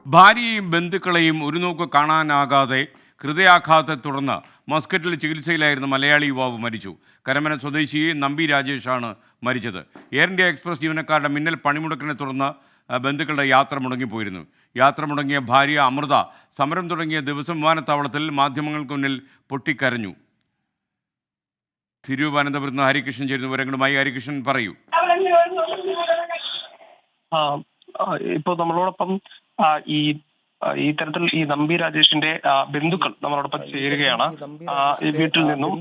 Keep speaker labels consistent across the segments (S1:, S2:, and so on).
S1: ഭാര്യയെയും ബന്ധുക്കളെയും ഒരു നോക്ക് കാണാനാകാതെ ഹൃദയാഘാതത്തെ തുടർന്ന് മസ്കറ്റിൽ ചികിത്സയിലായിരുന്ന മലയാളി യുവാവ് മരിച്ചു. കരമന സ്വദേശി നമ്പി രാജേഷാണ് മരിച്ചത്. എയർ ഇന്ത്യ എക്സ്പ്രസ് ജീവനക്കാരുടെ മിന്നൽ പണിമുടക്കിനെ തുടർന്ന് ബന്ധുക്കളുടെ യാത്ര മുടങ്ങിപ്പോയിരുന്നു. യാത്ര മുടങ്ങിയ ഭാര്യ അമൃത സമരം തുടങ്ങിയ ദിവസം വിമാനത്താവളത്തിൽ മാധ്യമങ്ങൾക്ക് മുന്നിൽ പൊട്ടിക്കരഞ്ഞു. തിരുവനന്തപുരത്ത് നിന്ന് ഹരികൃഷ്ണൻ ചേരുന്ന വിവരങ്ങളുമായി. ഹരികൃഷ്ണൻ, പറയൂ.
S2: ഇപ്പോൾ നമ്മളോടൊപ്പം ഈ തരത്തിൽ ഈ നമ്പി രാജേഷിന്റെ ബന്ധുക്കൾ നമ്മളോടൊപ്പം ചേരുകയാണ്. ഈ വീട്ടിൽ നിന്നും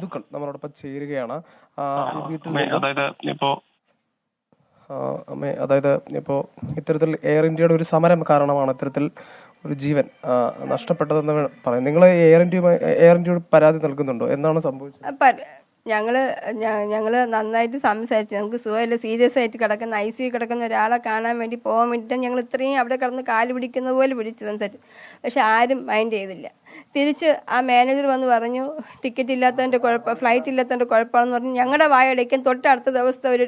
S3: അതായത് ഇപ്പോ ഇത്തരത്തിൽ എയർ ഇന്ത്യയുടെ ഒരു സമരം കാരണമാണ് ഇത്തരത്തിൽ ഒരു ജീവൻ നഷ്ടപ്പെട്ടതെന്ന് പറയാം. നിങ്ങൾ എയർ ഇന്ത്യയോട് പരാതി നൽകുന്നുണ്ടോ? എന്താണ് സംഭവിച്ചത്?
S4: ഞങ്ങള് നന്നായിട്ട് സംസാരിച്ചു. നമുക്ക് സുഖമില്ല, സീരിയസ് ആയിട്ട് കിടക്കുന്ന ICU കിടക്കുന്ന ഒരാളെ കാണാൻ വേണ്ടി പോകാൻ വേണ്ടിയിട്ട് ഞങ്ങൾ ഇത്രയും അവിടെ കിടന്ന് കാല് പിടിക്കുന്ന പോലെ പിടിച്ച് സംസാരിച്ചു. പക്ഷെ ആരും മൈൻഡ് ചെയ്തില്ല. തിരിച്ച് ആ മാനേജർ വന്ന് പറഞ്ഞു, ടിക്കറ്റ് ഇല്ലാത്തതിൻ്റെ കുഴപ്പം, ഫ്ലൈറ്റ് ഇല്ലാത്തതിൻ്റെ കുഴപ്പമാണെന്ന് പറഞ്ഞു. ഞങ്ങളുടെ വായടയ്ക്കാൻ തൊട്ടടുത്ത ദിവസത്തെ ഒരു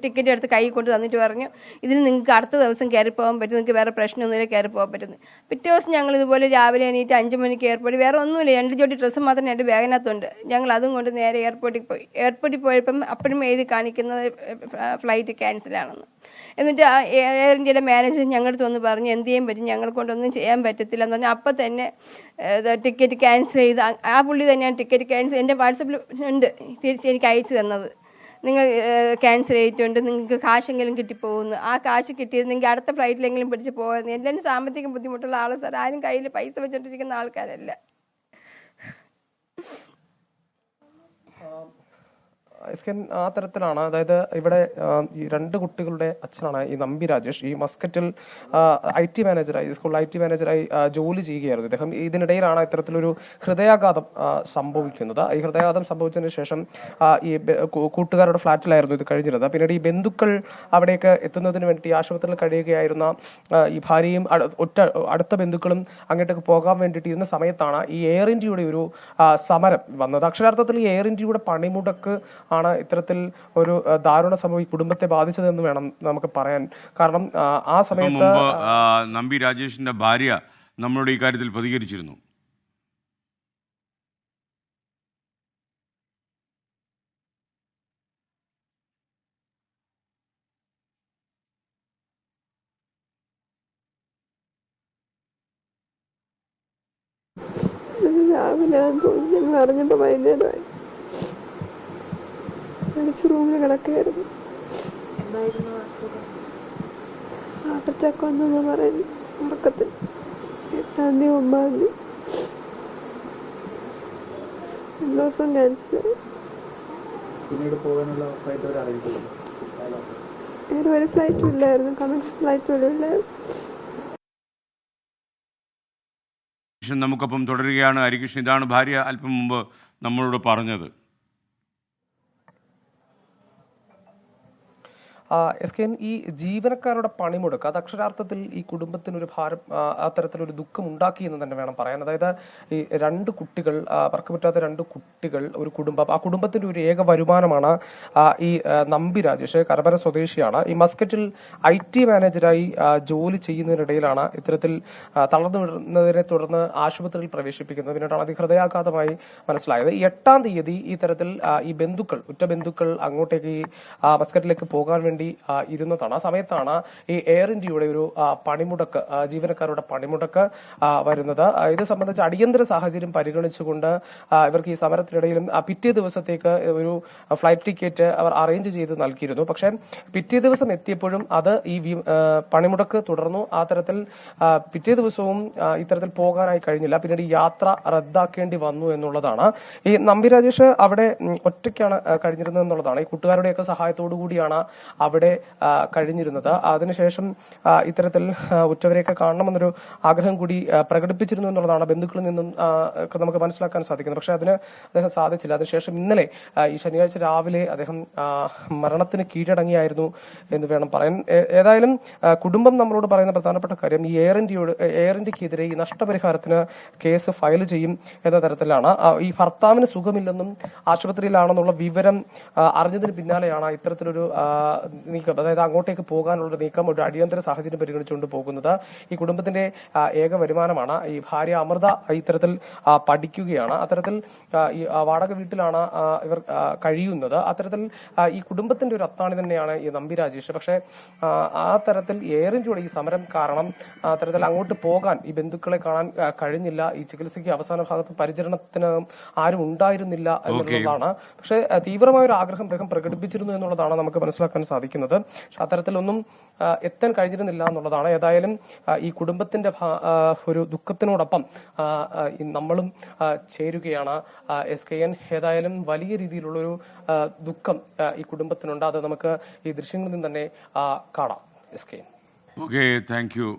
S4: ടിക്കറ്റ് എടുത്ത് കൈ കൊണ്ട് തന്നിട്ട് പറഞ്ഞു, ഇതിന് നിങ്ങൾക്ക് അടുത്ത ദിവസം കയറി പോകാൻ പറ്റും, നിങ്ങൾക്ക് വേറെ പ്രശ്നമൊന്നുമില്ല, കയറി പോകാൻ പറ്റുന്നു. പിറ്റേ ദിവസം ഞങ്ങൾ ഇതുപോലെ രാവിലെ എണീറ്റ് 5 മണിക്ക് എയർപോർട്ടിൽ, വേറെ ഒന്നുമില്ല, 2 ജോഡി ഡ്രസ്സ് മാത്രം എൻ്റെ ബാഗിനകത്തുണ്ട്. ഞങ്ങൾ അതും കൊണ്ട് നേരെ എയർപോർട്ടിൽ പോയി. എയർപോർട്ടിൽ പോയപ്പം അപ്പോഴും എഴുതി കാണിക്കുന്നത് ഫ്ലൈറ്റ് ക്യാൻസലാണെന്ന്. എന്നിട്ട് ആ എയർ ഇന്ത്യയുടെ മാനേജർ ഞങ്ങളുടെ അടുത്ത് വന്ന് പറഞ്ഞു, എന്ത് ചെയ്യാൻ പറ്റും, ഞങ്ങളെ കൊണ്ടൊന്നും ചെയ്യാൻ പറ്റത്തില്ല എന്ന് പറഞ്ഞാൽ അപ്പം തന്നെ ടിക്കറ്റ് ക്യാൻസൽ ചെയ്ത് ആ പുള്ളി തന്നെയാണ് ടിക്കറ്റ് ക്യാൻസൽ എൻ്റെ വാട്സപ്പിൽ ഉണ്ട് തിരിച്ച് എനിക്ക് അയച്ചു തന്നത്. നിങ്ങൾ ക്യാൻസൽ ചെയ്തിട്ടുണ്ട്, നിങ്ങൾക്ക് കാശെങ്കിലും കിട്ടിപ്പോകുന്നു. ആ കാശ് കിട്ടിയത് നിങ്ങൾക്ക് അടുത്ത ഫ്ലൈറ്റിലെങ്കിലും പിടിച്ച് പോകുന്നു. എല്ലാവരും സാമ്പത്തിക ബുദ്ധിമുട്ടുള്ള ആൾ സാർ, ആരും കയ്യിൽ പൈസ വെച്ചോണ്ടിരിക്കുന്ന ആൾക്കാരല്ല.
S3: ആ തരത്തിലാണ്. അതായത് ഇവിടെ ഈ 2 കുട്ടികളുടെ അച്ഛനാണ് ഈ നമ്പി രാജേഷ്. ഈ മസ്കറ്റിൽ IT മാനേജറായി, സ്കൂൾ IT മാനേജറായി ജോലി ചെയ്യുകയായിരുന്നു ഇദ്ദേഹം. ഇതിനിടയിലാണ് ഇത്തരത്തിലൊരു ഹൃദയാഘാതം സംഭവിക്കുന്നത്. ഈ ഹൃദയാഘാതം സംഭവിച്ചതിന് ശേഷം ഈ കൂട്ടുകാരുടെ ഫ്ലാറ്റിലായിരുന്നു ഇത് കഴിഞ്ഞിരുന്നത്. പിന്നീട് ഈ ബന്ധുക്കൾ അവിടേക്ക് എത്തുന്നതിന് വേണ്ടി ആശുപത്രിയിൽ കഴിയുകയായിരുന്ന ഈ ഭാര്യയും അടുത്ത ബന്ധുക്കളും അങ്ങോട്ടേക്ക് പോകാൻ വേണ്ടിയിട്ട് ഇരുന്ന സമയത്താണ് ഈ എയർ ഇന്ത്യയുടെ ഒരു സമരം വന്നത്. അക്ഷരാർത്ഥത്തിൽ ഈ എയർ ഇന്ത്യയുടെ പണിമുടക്ക് ആണ് ഇത്തരത്തിൽ ഒരു ദാരുണ സംഭവം ഈ കുടുംബത്തെ ബാധിച്ചതെന്ന് വേണം നമുക്ക് പറയാൻ. കാരണം ആ സമയത്ത്
S1: നമ്പി രാജേഷിന്റെ ഭാര്യ നമ്മളോട് ഈ കാര്യത്തിൽ പ്രതികരിച്ചിരുന്നു.
S4: രാവിലെ അറിഞ്ഞപ്പോൾ വൈകുന്നേരമായി റൂമിൽ കിടക്കുകയായിരുന്നു. അപ്പച്ചക്കൊന്നു പറയുന്നു ഉറക്കത്തിൽ 8-ാം തീയതി 9-ാം തീയതി 2 ദിവസം ക്യാൻസൽ. വേറെ ഒരു ഫ്ലൈറ്റും ഇല്ലായിരുന്നു, കണക്ഷൻ ഫ്ലൈറ്റ് പോലും ഇല്ലായിരുന്നു.
S1: നമുക്കൊപ്പം തുടരുകയാണ് ഹരികൃഷ്ണൻ. ഇതാണ് ഭാര്യ അല്പം മുമ്പ് നമ്മളോട് പറഞ്ഞത്.
S3: ഈ ജീവനക്കാരുടെ പണിമുടക്ക് അത് അക്ഷരാർത്ഥത്തിൽ ഈ കുടുംബത്തിനൊരു ഭാരം, അത്തരത്തിലൊരു ദുഃഖം ഉണ്ടാക്കി എന്ന് തന്നെ വേണം പറയാൻ. അതായത് ഈ 2 കുട്ടികൾ, പറക്കമുറ്റാത്ത 2 കുട്ടികൾ, ഒരു കുടുംബം, ആ കുടുംബത്തിന്റെ ഒരു ഏക വരുമാനമാണ് ഈ നമ്പി രാജേഷ്. കരമന സ്വദേശിയാണ്. ഈ മസ്കറ്റിൽ IT മാനേജറായി ജോലി ചെയ്യുന്നതിനിടയിലാണ് ഇത്തരത്തിൽ തളർന്നു വിടുന്നതിനെ തുടർന്ന് ആശുപത്രിയിൽ പ്രവേശിപ്പിക്കുന്നത്. പിന്നീടാണ് അത് ഹൃദയാഘാതമായി മനസ്സിലായത്. 8-ാം തീയതി ഈ തരത്തിൽ ഈ ബന്ധുക്കൾ, ഉറ്റ ബന്ധുക്കൾ അങ്ങോട്ടേക്ക് ഈ മസ്കറ്റിലേക്ക് പോകാൻ വേണ്ടി ഇരുന്നതാണ്. ആ സമയത്താണ് ഈ എയർ ഇന്ത്യയുടെ ഒരു പണിമുടക്ക്, ജീവനക്കാരുടെ പണിമുടക്ക് വരുന്നത്. ഇത് സംബന്ധിച്ച് അടിയന്തര സാഹചര്യം പരിഗണിച്ചുകൊണ്ട് ഇവർക്ക് ഈ സമരത്തിനിടയിലും പിറ്റേ ദിവസത്തേക്ക് ഒരു ഫ്ലൈറ്റ് ടിക്കറ്റ് അവർ അറേഞ്ച് ചെയ്ത് നൽകിയിരുന്നു. പക്ഷേ പിറ്റേ ദിവസം എത്തിയപ്പോഴും അത് ഈ പണിമുടക്ക് തുടർന്നു. ആ തരത്തിൽ പിറ്റേ ദിവസവും ഇത്തരത്തിൽ പോകാനായി കഴിഞ്ഞില്ല. പിന്നീട് ഈ യാത്ര റദ്ദാക്കേണ്ടി വന്നു എന്നുള്ളതാണ്. ഈ നമ്പി രാജേഷ് അവിടെ ഒറ്റയ്ക്കാണ് കഴിഞ്ഞിരുന്നത് എന്നുള്ളതാണ്. ഈ കൂട്ടുകാരുടെയൊക്കെ സഹായത്തോടു കൂടിയാണ് അവിടെ കഴിഞ്ഞിരുന്നത്. അതിനുശേഷം ഇത്തരത്തിൽ ഉറ്റവരെയൊക്കെ കാണണമെന്നൊരു ആഗ്രഹം കൂടി പ്രകടിപ്പിച്ചിരുന്നു എന്നുള്ളതാണ് ബന്ധുക്കളിൽ നിന്നും നമുക്ക് മനസ്സിലാക്കാൻ സാധിക്കുന്നത്. പക്ഷെ അതിന് അദ്ദേഹം സാധിച്ചില്ല. അതിനുശേഷം ഇന്നലെ ഈ ശനിയാഴ്ച രാവിലെ അദ്ദേഹം മരണത്തിന് കീഴടങ്ങിയായിരുന്നു എന്ന് വേണം പറയാൻ. ഏതായാലും കുടുംബം നമ്മളോട് പറയുന്ന പ്രധാനപ്പെട്ട കാര്യം ഈ എയർ ഇന്ത്യക്കെതിരെ ഈ നഷ്ടപരിഹാരത്തിന് കേസ് ഫയൽ ചെയ്യും എന്ന തരത്തിലാണ്. ഈ ഭർത്താവിന് സുഖമില്ലെന്നും ആശുപത്രിയിലാണെന്നുള്ള വിവരം അറിഞ്ഞതിന് പിന്നാലെയാണ് ഇത്തരത്തിലൊരു നീക്കം, അതായത് അങ്ങോട്ടേക്ക് പോകാനുള്ള നീക്കം ഒരു അടിയന്തര സാഹചര്യം പരിഗണിച്ചുകൊണ്ട് പോകുന്നത്. ഈ കുടുംബത്തിന്റെ ഏക വരുമാനമാണ്. ഈ ഭാര്യ അമൃത ഇത്തരത്തിൽ പഠിക്കുകയാണ്. അത്തരത്തിൽ ഈ വാടക വീട്ടിലാണ് ഇവർ കഴിയുന്നത്. അത്തരത്തിൽ ഈ കുടുംബത്തിന്റെ ഒരു അത്താണി തന്നെയാണ് ഈ നമ്പി രാജേഷ്. പക്ഷേ ആ തരത്തിൽ എയർ ഇന്ത്യയുടെ ഈ സമരം കാരണം അത്തരത്തിൽ അങ്ങോട്ട് പോകാൻ, ഈ ബന്ധുക്കളെ കാണാൻ കഴിഞ്ഞില്ല. ഈ ചികിത്സയ്ക്ക് അവസാന ഭാഗത്ത് പരിചരണത്തിന് ആരും ഉണ്ടായിരുന്നില്ല എന്നുള്ളതാണ്. പക്ഷേ തീവ്രമായ ഒരു ആഗ്രഹം അദ്ദേഹം പ്രകടിപ്പിച്ചിരുന്നു എന്നുള്ളതാണ് നമുക്ക് മനസ്സിലാക്കാൻ സാധിക്കുന്നത്. പക്ഷെ അത്തരത്തിലൊന്നും എത്താൻ കഴിഞ്ഞിരുന്നില്ല എന്നുള്ളതാണ്. ഏതായാലും ഈ കുടുംബത്തിന്റെ ഒരു ദുഃഖത്തിനോടൊപ്പം നമ്മളും ചേരുകയാണ്. SKN, ഏതായാലും വലിയ രീതിയിലുള്ളൊരു ദുഃഖം ഈ കുടുംബത്തിനുണ്ട്. അത് നമുക്ക് ഈ ദൃശ്യങ്ങളിൽ നിന്ന് തന്നെ കാണാം. SKN.
S1: Okay, thank you.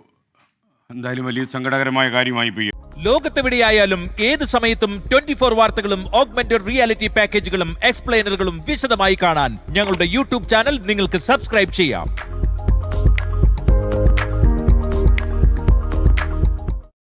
S1: എന്തായാലും വലിയ സങ്കടകരമായ കാര്യമായി പോയി.
S5: ലോകത്തെവിടെയായാലും ഏത് സമയത്തും 24 വാർത്തകളും ഓഗ്മെന്റഡ് റിയാലിറ്റി പാക്കേജുകളും എക്സ്പ്ലെയിനറുകളും വിശദമായി കാണാൻ ഞങ്ങളുടെ യൂട്യൂബ് ചാനൽ നിങ്ങൾക്ക് സബ്സ്ക്രൈബ് ചെയ്യാം.